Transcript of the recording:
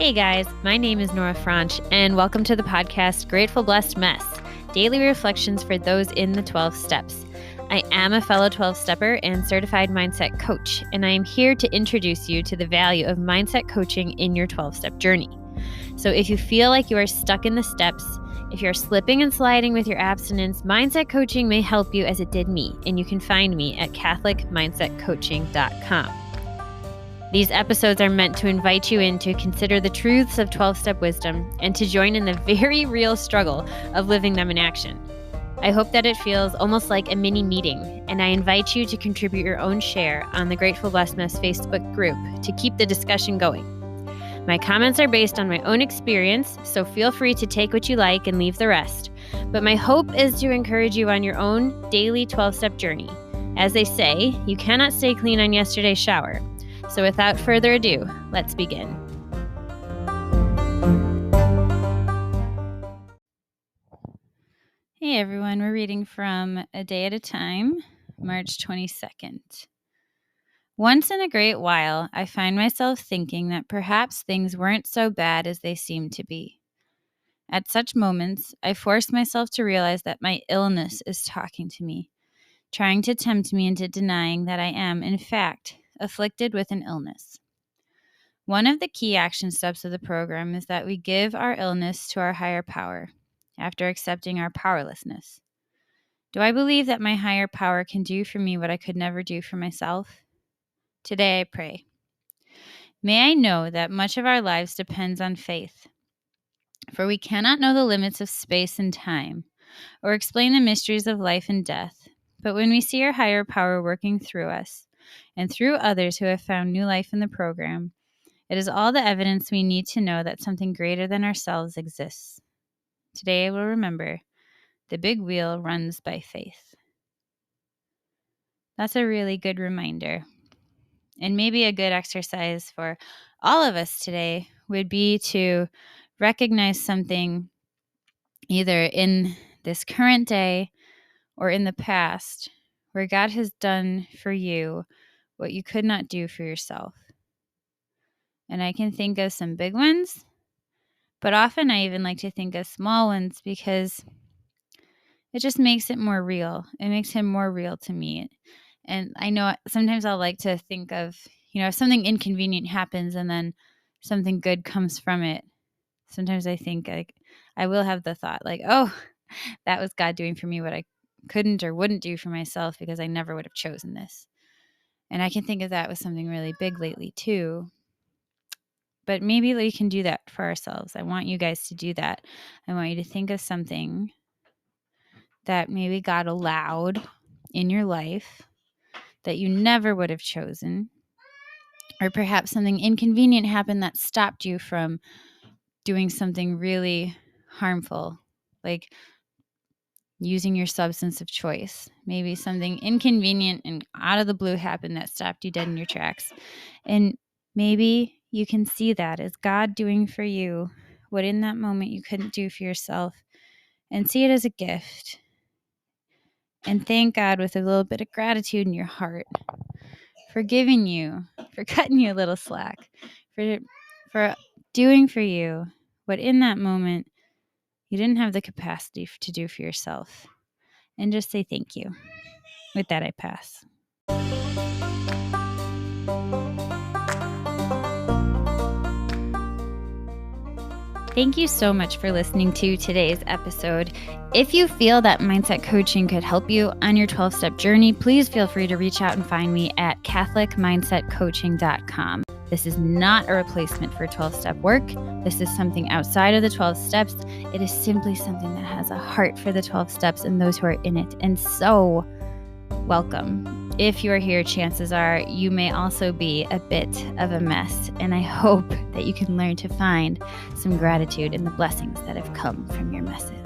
Hey guys, my name is Nora Franche, and welcome to the podcast Grateful Blessed Mess, daily reflections for those in the 12 steps. I am a fellow 12-stepper and certified mindset coach, and I am here to introduce you to the value of mindset coaching in your 12-step journey. So if you feel like you are stuck in the steps, if you're slipping and sliding with your abstinence, mindset coaching may help you as it did me, and you can find me at catholicmindsetcoaching.com. These episodes are meant to invite you in to consider the truths of 12-step wisdom and to join in the very real struggle of living them in action. I hope that it feels almost like a mini meeting, and I invite you to contribute your own share on the Grateful Blessed Mess Facebook group to keep the discussion going. My comments are based on my own experience, so feel free to take what you like and leave the rest. But my hope is to encourage you on your own daily 12-step journey. As they say, you cannot stay clean on yesterday's shower. So without further ado, let's begin. Hey everyone, we're reading from A Day at a Time, March 22nd. Once in a great while, I find myself thinking that perhaps things weren't so bad as they seemed to be. At such moments, I force myself to realize that my illness is talking to me, trying to tempt me into denying that I am, in fact, afflicted with an illness. One of the key action steps of the program is that we give our illness to our higher power after accepting our powerlessness. Do I believe that my higher power can do for me what I could never do for myself? Today I pray. May I know that much of our lives depends on faith, for we cannot know the limits of space and time or explain the mysteries of life and death, but when we see our higher power working through us and through others who have found new life in the program, it is all the evidence we need to know that something greater than ourselves exists. Today I will remember, the big wheel runs by faith. That's a really good reminder. And maybe a good exercise for all of us today would be to recognize something either in this current day or in the past where God has done for you what you could not do for yourself. And I can think of some big ones, but often I even like to think of small ones because it just makes it more real. It makes him more real to me. And I know sometimes I'll like to think of, if something inconvenient happens and then something good comes from it. Sometimes I think I will have the thought oh, that was God doing for me what I couldn't or wouldn't do for myself because I never would have chosen this. And I can think of that with something really big lately too. But maybe we can do that for ourselves. I want you guys to do that. I want you to think of something that maybe God allowed in your life that you never would have chosen. Or perhaps something inconvenient happened that stopped you from doing something really harmful, like using your substance of choice. Maybe something inconvenient and out of the blue happened that stopped you dead in your tracks. And maybe you can see that as God doing for you what in that moment you couldn't do for yourself, and see it as a gift. And thank God with a little bit of gratitude in your heart for giving you, for cutting you a little slack, for doing for you what in that moment you didn't have the capacity to do for yourself. And just say thank you. With that, I pass. Thank you so much for listening to today's episode. If you feel that mindset coaching could help you on your 12-step journey, please feel free to reach out and find me at catholicmindsetcoaching.com. This is not a replacement for 12-step work. This is something outside of the 12 steps. It is simply something that has a heart for the 12 steps and those who are in it. And so, welcome. If you're here, chances are you may also be a bit of a mess. And I hope that you can learn to find some gratitude in the blessings that have come from your messes.